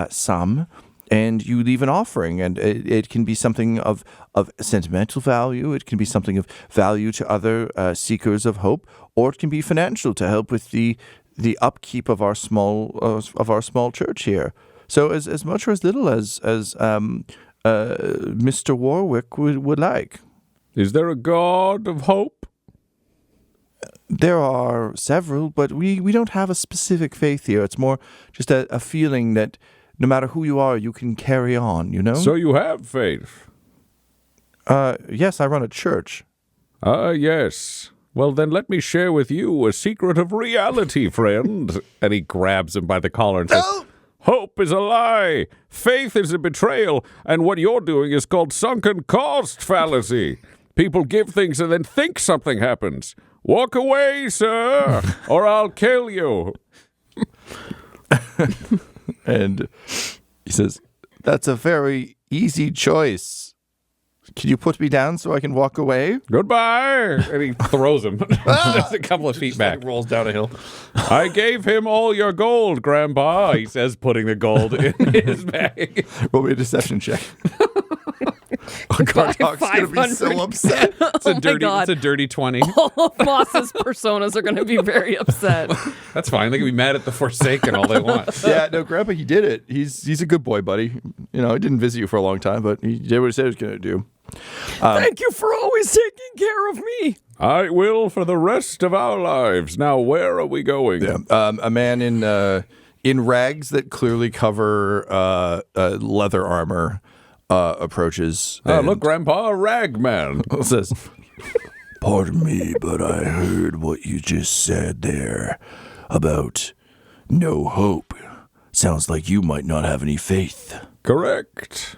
some, and you leave an offering, and it can be something of sentimental value, it can be something of value to other seekers of hope, or it can be financial to help with the upkeep of our small church here. So as much or as little as Mr. Warwick would like. Is there a god of hope? There are several, but we don't have a specific faith here. It's more just a feeling that no matter who you are, you can carry on, you know? So you have faith? Yes, I run a church. Yes. Well, then let me share with you a secret of reality, friend. And he grabs him by the collar and says, Hope is a lie. Faith is a betrayal. And what you're doing is called sunken cost fallacy. People give things and then think something happens. Walk away, sir, or I'll kill you. And he says, that's a very easy choice. Can you put me down so I can walk away? Goodbye. and he throws him just a couple of feet back. Rolls down a hill. I gave him all your gold, Grandpa. He says, putting the gold in his bag. Roll me a deception check. Gartok's going to be so 500. upset. God. It's a dirty 20. All of Moss's personas are going to be very upset. That's fine. They can be mad at the Forsaken all they want. Yeah, no, Grandpa, he did it. He's a good boy, buddy. You know, he didn't visit you for a long time, but he did what he said he was going to do. Thank you for always taking care of me. I will for the rest of our lives. Now, where are we going? Yeah, a man in rags that clearly cover leather armor approaches. Look, Grandpa, a rag man. Says, "Pardon me, but I heard what you just said there about no hope. Sounds like you might not have any faith. Correct.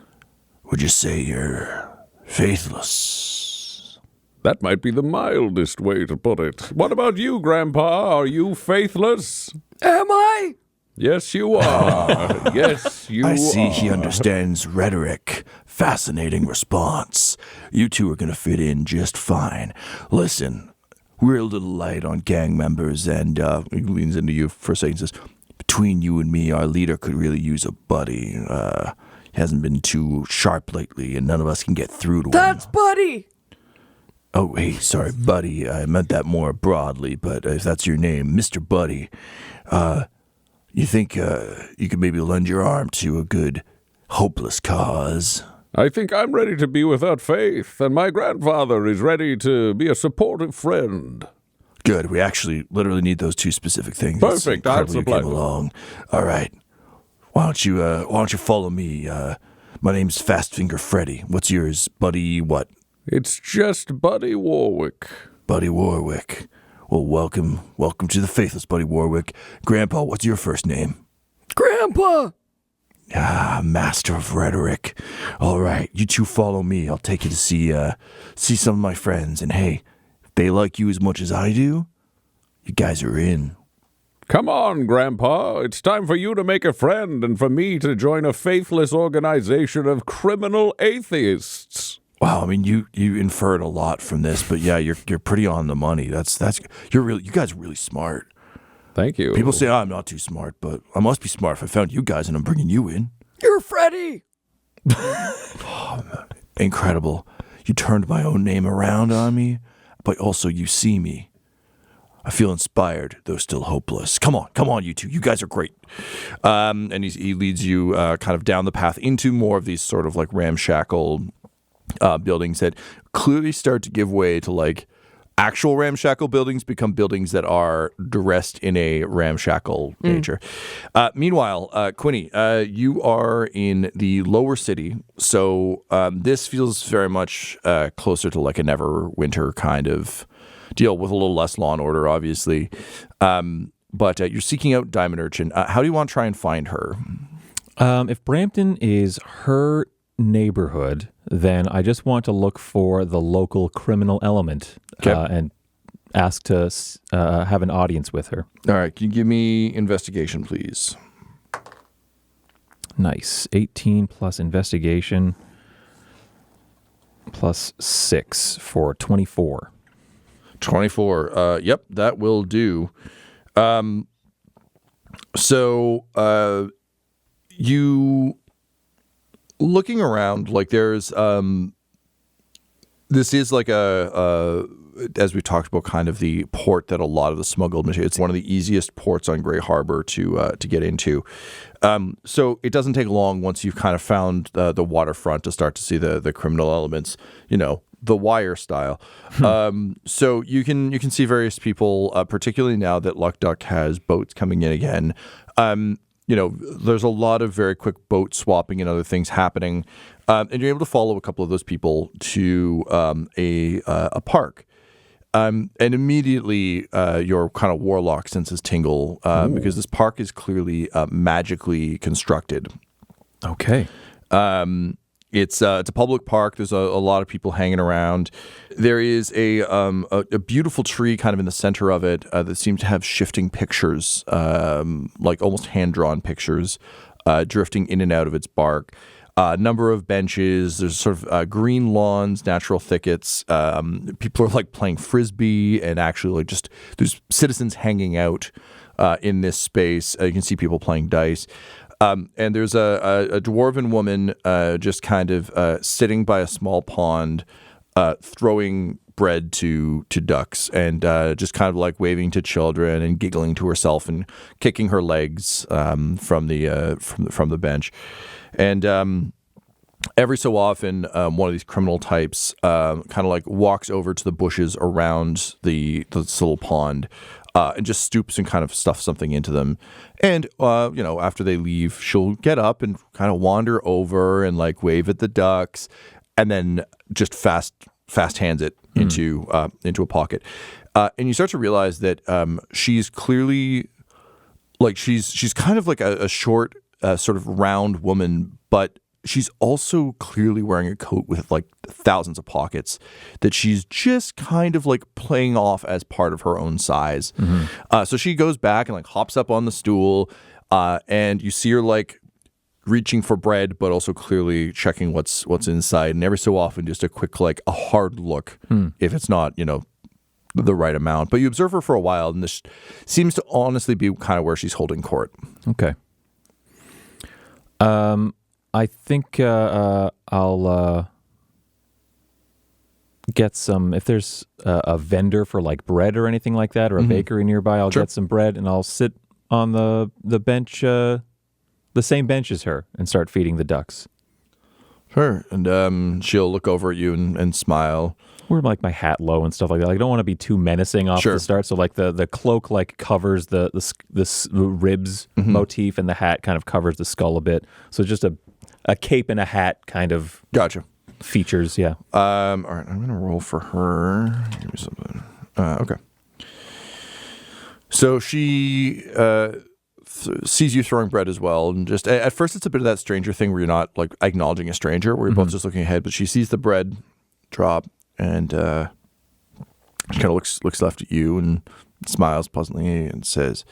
Would you say you're faithless?" That might be the mildest way to put it. What about you, Grandpa? Are you faithless? Am I? Yes, you are. Yes, you are. I see he understands rhetoric. Fascinating response. You two are going to fit in just fine. Listen, we're a little light on gang members, and he leans into you for a second and says, between you and me, our leader could really use a buddy. He hasn't been too sharp lately, and none of us can get through to him. Buddy. Oh, hey, sorry, Buddy. I meant that more broadly, but if that's your name, Mr. Buddy, you think you could maybe lend your arm to a good, hopeless cause? I think I'm ready to be without faith, and my grandfather is ready to be a supportive friend. Good. We actually literally need those two specific things. Perfect. That's I'll incredibly supply you came them. along. All right. Why don't you follow me? My name's Fast Finger Freddy. What's yours, Buddy? What? It's just Buddy Warwick. Buddy Warwick. Well, welcome to the Faithless, Buddy Warwick. Grandpa, what's your first name? Grandpa. Master of rhetoric. All right, you two follow me. I'll take you to see some of my friends. And hey, if they like you as much as I do, you guys are in. Come on, Grandpa. It's time for you to make a friend and for me to join a faithless organization of criminal atheists. Wow, I mean, you inferred a lot from this, but yeah, you're pretty on the money. You guys are really smart. Thank you. People say I'm not too smart, but I must be smart if I found you guys and I'm bringing you in. You're Freddy. Incredible. You turned my own name around on me, but also you see me. I feel inspired, though still hopeless. Come on, you two. You guys are great. And he leads you kind of down the path into more of these sort of like ramshackle buildings that clearly start to give way to like actual ramshackle buildings become buildings that are dressed in a ramshackle nature. Meanwhile, Quinny, you are in the lower city, so this feels very much closer to like a Neverwinter kind of deal with a little less law and order, obviously. But you're seeking out Diamond Urchin. How do you want to try and find her? If Brampton is her neighborhood, then I just want to look for the local criminal element and ask to have an audience with her. All right. Can you give me investigation, please? Nice. 18 plus investigation plus 6 for 24. 24. Yep, that will do. So you looking around, like there's this is like a as we talked about, kind of the port that a lot of the smuggled material. It's one of the easiest ports on Grey Harbor to get into. So it doesn't take long once you've kind of found the waterfront to start to see the criminal elements, the Wire style. So you can see various people, particularly now that Luck Duck has boats coming in again. There's a lot of very quick boat swapping and other things happening, and you're able to follow a couple of those people to a park. And immediately your kind of warlock senses tingle because this park is clearly magically constructed. Okay. It's a public park. There's a lot of people hanging around. There is a beautiful tree kind of in the center of it that seems to have shifting pictures, like almost hand-drawn pictures, drifting in and out of its bark. A number of benches. There's sort of green lawns, natural thickets. People are like playing frisbee, and actually like just there's citizens hanging out in this space. You can see people playing dice. And there's a dwarven woman just kind of sitting by a small pond, throwing bread to ducks, and just kind of like waving to children and giggling to herself and kicking her legs from the bench. And every so often, one of these criminal types kind of like walks over to the bushes around this little pond. And just stoops and kind of stuffs something into them. And, after they leave, she'll get up and kind of wander over and like wave at the ducks and then just fast hands it into a pocket. And you start to realize that she's clearly like she's kind of like a short sort of round woman, but she's also clearly wearing a coat with like thousands of pockets that she's just kind of like playing off as part of her own size. So she goes back and like hops up on the stool, and you see her like reaching for bread, but also clearly checking what's inside. And every so often, just a quick like a hard look if it's not the right amount. But you observe her for a while, and this seems to honestly be kind of where she's holding court. Okay. I think I'll get some, if there's a vendor for like bread or anything like that, or a bakery nearby, I'll get some bread and I'll sit on the bench, the same bench as her, and start feeding the ducks. Sure. And she'll look over at you and smile. Wear like my hat low and stuff like that. Like, I don't want to be too menacing off the start. So like the cloak like covers the ribs motif, and the hat kind of covers the skull a bit. So just a cape and a hat kind of features. Yeah. All right. I'm gonna roll for her. Give me something. Okay. So she sees you throwing bread as well, and just at first it's a bit of that stranger thing where you're not like acknowledging a stranger, where you're both just looking ahead. But she sees the bread drop. And she kind of looks left at you and smiles pleasantly and says,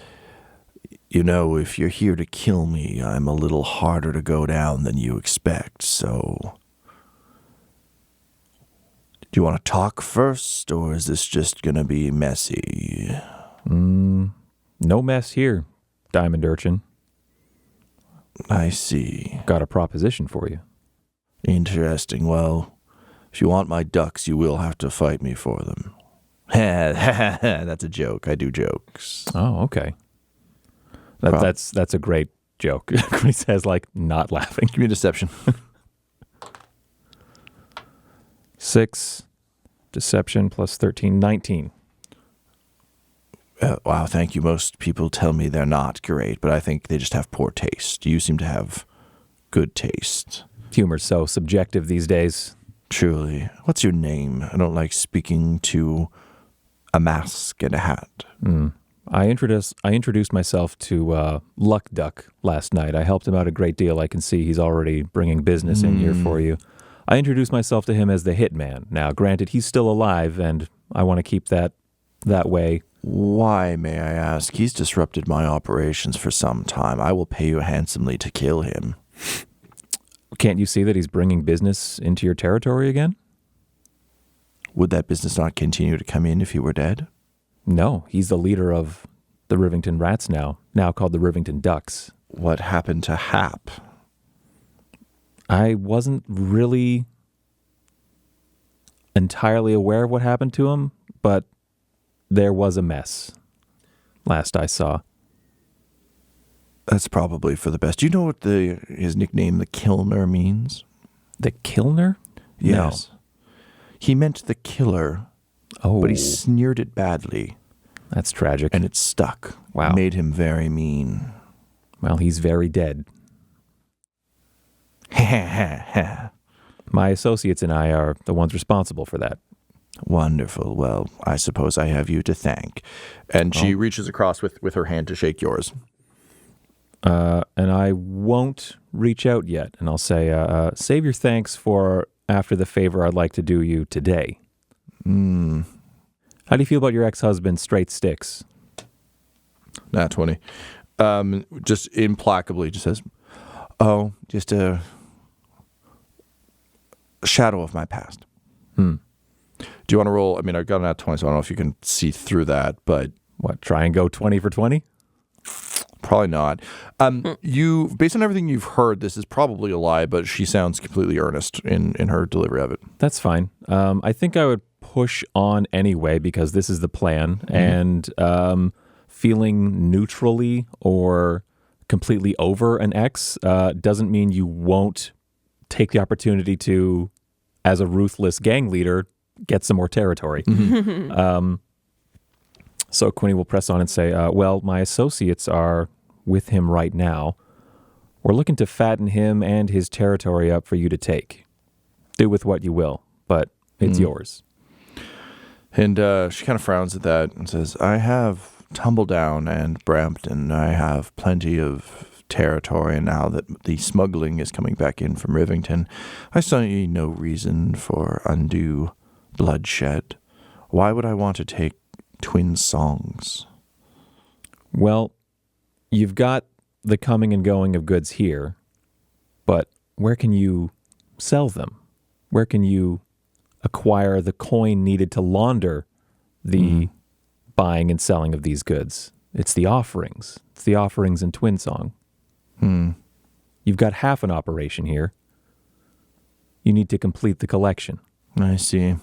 if you're here to kill me, I'm a little harder to go down than you expect. So, do you want to talk first, or is this just going to be messy? No mess here, Diamond Urchin. I see. Got a proposition for you. Interesting. Well, if you want my ducks, you will have to fight me for them. That's a joke. I do jokes. Oh, okay. That's a great joke. He says, like, not laughing. Give me a deception. 6, deception plus 13, 19. Wow, thank you. Most people tell me they're not great, but I think they just have poor taste. You seem to have good taste. Humor's so subjective these days. Truly. What's your name? I don't like speaking to a mask and a hat. I introduced myself to Luck Duck last night. I helped him out a great deal. I can see he's already bringing business in here for you. I introduced myself to him as the Hitman. Now, granted, he's still alive, and I want to keep that way. Why, may I ask? He's disrupted my operations for some time. I will pay you handsomely to kill him. Can't you see that he's bringing business into your territory again? Would that business not continue to come in if he were dead? No, he's the leader of the Rivington Rats now called the Rivington Ducks. What happened to Hap? I wasn't really entirely aware of what happened to him, but there was a mess last I saw. That's probably for the best. Do you know what his nickname, the Kilner, means? The Kilner? Yes. No. He meant the killer, Oh, but he sneered it badly, that's tragic. and it stuck. Wow. Made him very mean. Well, he's very dead. Ha. My associates and I are the ones responsible for that. Wonderful. Well, I suppose I have you to thank. And she reaches across with her hand to shake yours. And I won't reach out yet. And I'll say, save your thanks for after the favor I'd like to do you today. How do you feel about your ex-husband, Straight Sticks? Nat 20. Just implacably just says, oh, just a shadow of my past. Do you want to roll? I mean, I got an nat 20, so I don't know if you can see through that, but What, try and go 20 for 20? probably not. You, based on everything you've heard, this is probably a lie, but she sounds completely earnest in her delivery of it. That's fine. I think I would push on anyway because this is the plan. And feeling neutrally or completely over an ex doesn't mean you won't take the opportunity to, as a ruthless gang leader, get some more territory. So Quinny will press on and say, well, my associates are with him right now. We're looking to fatten him and his territory up for you to take. Do with what you will, but it's yours. And she kind of frowns at that and says, I have Tumbledown and Brampton. I have plenty of territory, and now that the smuggling is coming back in from Rivington, I see no reason for undue bloodshed. Why would I want to take Twin Songs? Well, you've got the coming and going of goods here, but where can you sell them? Where can you acquire the coin needed to launder the buying and selling of these goods? It's the offerings. It's the offerings in Twin Song. You've got half an operation here. You need to complete the collection. I see.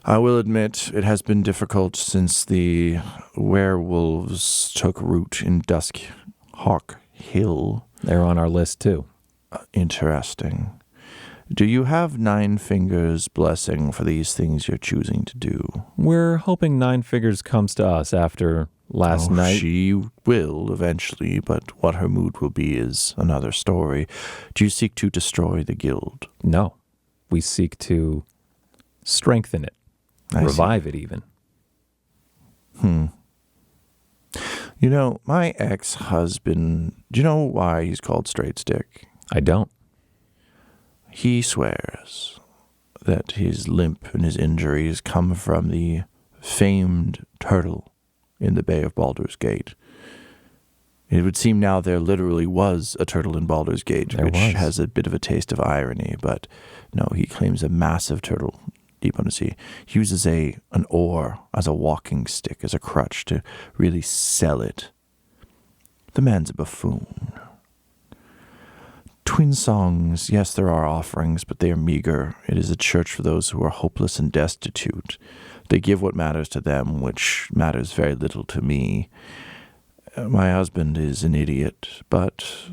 I will admit it has been difficult since the werewolves took root in Dusk Hawk Hill. They're on our list too. Interesting. Do you have Nine Fingers' blessing for these things you're choosing to do? We're hoping Nine Figures comes to us after last night. She will eventually, but what her mood will be is another story. Do you seek to destroy the guild? No. We seek to strengthen it. I see. Revive it even. You know, my ex-husband, do you know why he's called Straight Stick? I don't. He swears that his limp and his injuries come from the famed turtle in the Bay of Baldur's Gate. It would seem now there literally was a turtle in Baldur's Gate, There which was. has a bit of a taste of irony, but no, he claims a massive turtle deep on the sea. He uses an oar as a walking stick, as a crutch to really sell it. The man's a buffoon. Twin Songs, yes, there are offerings, but they are meager. It is a church for those who are hopeless and destitute. They give what matters to them, which matters very little to me. My husband is an idiot, but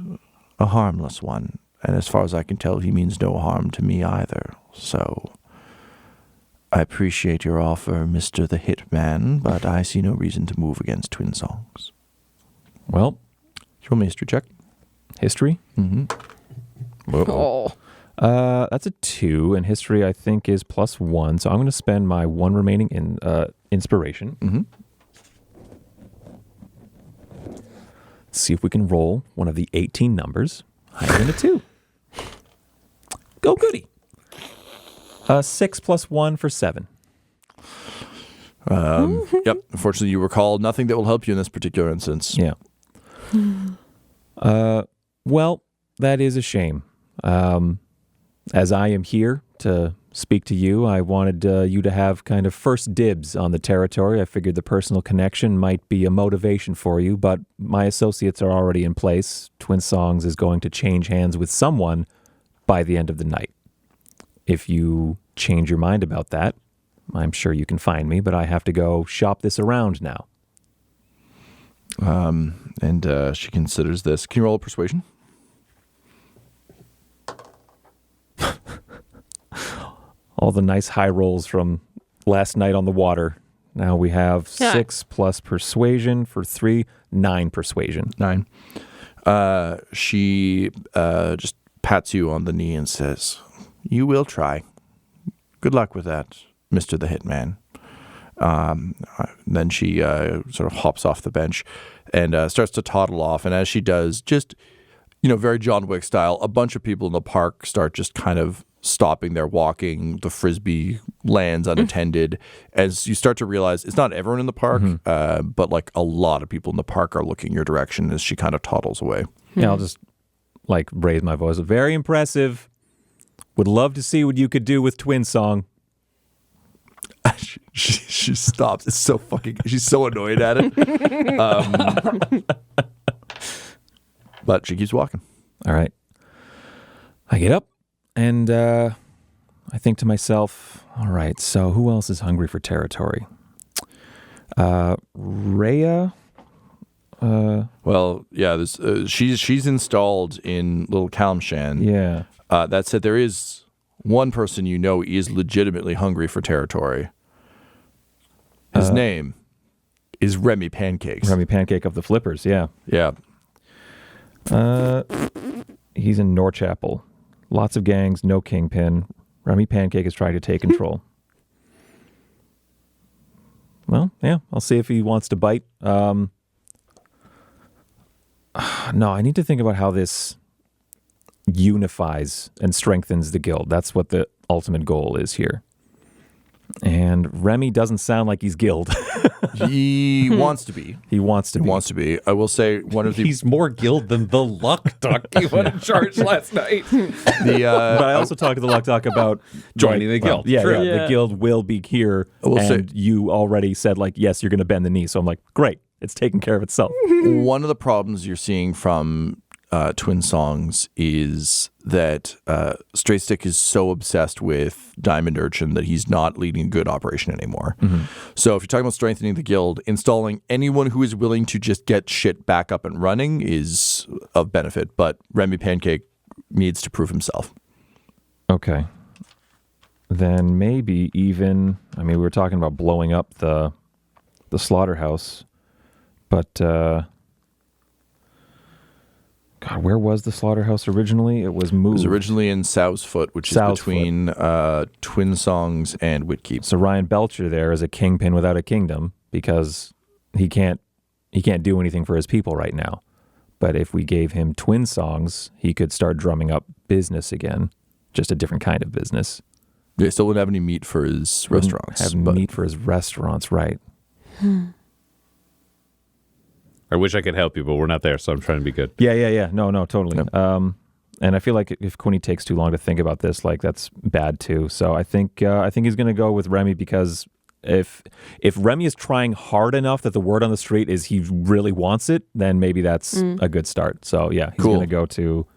a harmless one. And as far as I can tell, he means no harm to me either. So I appreciate your offer, Mr. the Hitman, but I see no reason to move against Twin Songs. Well, Roll me a history check. history? Oh. That's a 2, and history I think is +1. So I'm going to spend my 1 remaining in inspiration. Let's see if we can roll one of the 18 numbers higher than a 2. Go goody. 6 + 1 for 7. Yep. Unfortunately, you recall nothing that will help you in this particular instance. Yeah. Well, that is a shame. As I am here to speak to you, I wanted you to have kind of first dibs on the territory. I figured the personal connection might be a motivation for you, but my associates are already in place. Twin Songs is going to change hands with someone by the end of the night. If you change your mind about that, I'm sure you can find me, but I have to go shop this around now. And she considers this. Can you roll a persuasion? all the nice high rolls from last night on the water. Now we have 6 plus persuasion for 3, 9 persuasion. 9. She just pats you on the knee and says, "You will try. Good luck with that, Mr. the Hitman." Then she sort of hops off the bench and starts to toddle off. And as she does, just, very John Wick style, a bunch of people in the park start just kind of stopping their walking. The Frisbee lands unattended. As you start to realize it's not everyone in the park, but like a lot of people in the park are looking your direction as she kind of toddles away. Yeah, I'll just raise my voice. Very impressive. Would love to see what you could do with Twin Song. She stops. It's so fucking. She's so annoyed at it. But she keeps walking. All right. I get up and I think to myself, all right, so who else is hungry for territory? Rhea. Well, yeah. She's installed in Little Kalmshan. Yeah. That said, there is one person is legitimately hungry for territory. His name is Remy Pancakes. Remy Pancake of the Flippers, yeah. Yeah. He's in Norchapel. Lots of gangs, no kingpin. Remy Pancake is trying to take control. Well, yeah, I'll see if he wants to bite. No, I need to think about how this unifies and strengthens the guild. That's what the ultimate goal is here. And Remy doesn't sound like he's guild. He wants to be. He wants to be. I will say one of the... He's more guild than the Luck Duck he went in charge last night. But I also talked to the Luck Duck about joining the guild. Yeah, the guild will be here. You already said, yes, you're going to bend the knee. So I'm like, great. It's taking care of itself. One of the problems you're seeing from Twin Songs is that Straight Stick is so obsessed with Diamond Urchin that he's not leading a good operation anymore. So if you're talking about strengthening the guild, installing anyone who is willing to just get shit back up and running is of benefit. But Remy Pancake needs to prove himself. Okay. Then maybe even, we were talking about blowing up the slaughterhouse, but God, where was the slaughterhouse originally? It was moved. It was originally in Sowsfoot, which is between Twin Songs and Whitkeep. So Ryan Belcher there is a kingpin without a kingdom because he can't do anything for his people right now. But if we gave him Twin Songs, he could start drumming up business again, just a different kind of business. Yeah, still wouldn't have any meat for his restaurants. Meat for his restaurants, right? I wish I could help you, but we're not there, so I'm trying to be good. Yeah. No, totally. Yep. And I feel like if Quinny takes too long to think about this, that's bad too. So I think he's going to go with Remy because if Remy is trying hard enough that the word on the street is he really wants it, then maybe that's a good start. So yeah, he's going to go to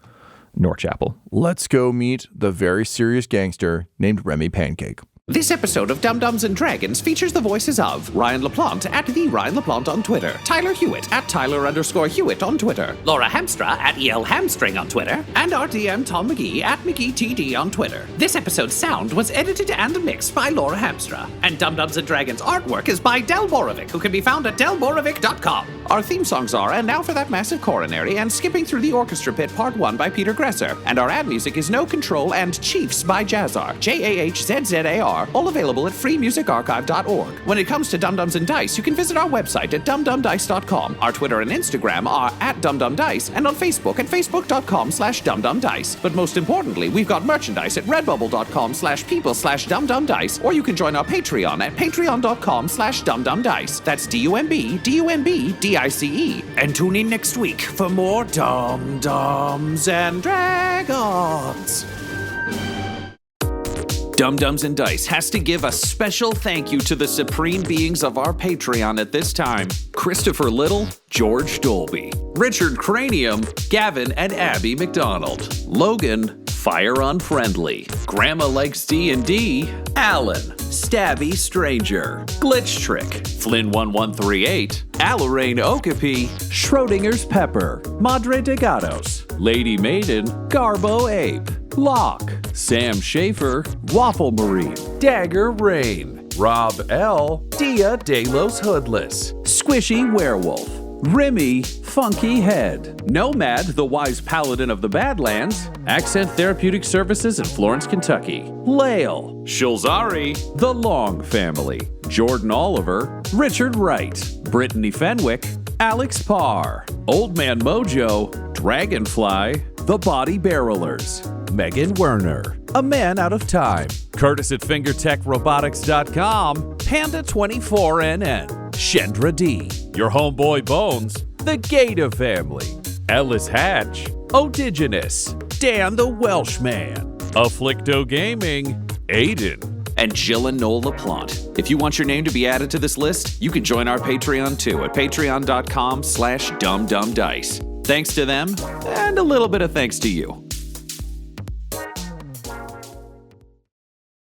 Norchapel. Let's go meet the very serious gangster named Remy Pancake. This episode of Dum-Dums and Dragons features the voices of Ryan LaPlante at the Ryan LaPlante on Twitter, Tyler Hewitt at Tyler_Hewitt on Twitter, Laura Hamstra at EL Hamstring on Twitter, and our DM Tom McGee at McGeeTD on Twitter. This episode's sound was edited and mixed by Laura Hamstra, and Dum-Dums and Dragons artwork is by Del Borovic, who can be found at delborovic.com. Our theme songs are And Now for That Massive Coronary and Skipping Through the Orchestra Pit Part 1 by Peter Gresser, and our ad music is No Control and Chiefs by Jazzar, JAHZZAR, all available at freemusicarchive.org. When it comes to Dum-Dums and Dice, you can visit our website at dumdumdice.com. Our Twitter and Instagram are at dumdumdice, and on Facebook at facebook.com/dumdumdice. But most importantly, we've got merchandise at redbubble.com/people/dumdumdice, or you can join our Patreon at patreon.com/dumdumdice. That's DUMBDUMBDICE. And tune in next week for more Dum-Dums and Dragons. Dum-Dums and Dice has to give a special thank you to the supreme beings of our Patreon at this time: Christopher Little, George Dolby, Richard Cranium, Gavin and Abby McDonald, Logan, Fire Unfriendly, Grandma Likes D&D, Alan, Stabby Stranger, Glitch Trick, Flynn1138, Alarain Okapi, Schrodinger's Pepper, Madre de Gatos, Lady Maiden, Garbo Ape, Locke, Sam Schaefer, Waffle Marine, Dagger Rain, Rob L, Dia De Los Hoodless, Squishy Werewolf, Remy, Funky Head, Nomad, the Wise Paladin of the Badlands, Accent Therapeutic Services in Florence, Kentucky, Lael, Shulzari, The Long Family, Jordan Oliver, Richard Wright, Brittany Fenwick, Alex Parr, Old Man Mojo, Dragonfly, The Body Barrelers, Megan Werner, A Man Out of Time, Curtis at FingerTechRobotics.com, Panda24NN, Shendra D, Your Homeboy Bones, The Gator Family, Ellis Hatch, Odigenous, Dan the Welshman, Afflicto Gaming, Aiden, and Jill and Noel LaPlante. If you want your name to be added to this list, you can join our Patreon too at patreon.com/dumbdumbdice. Thanks to them, and a little bit of thanks to you.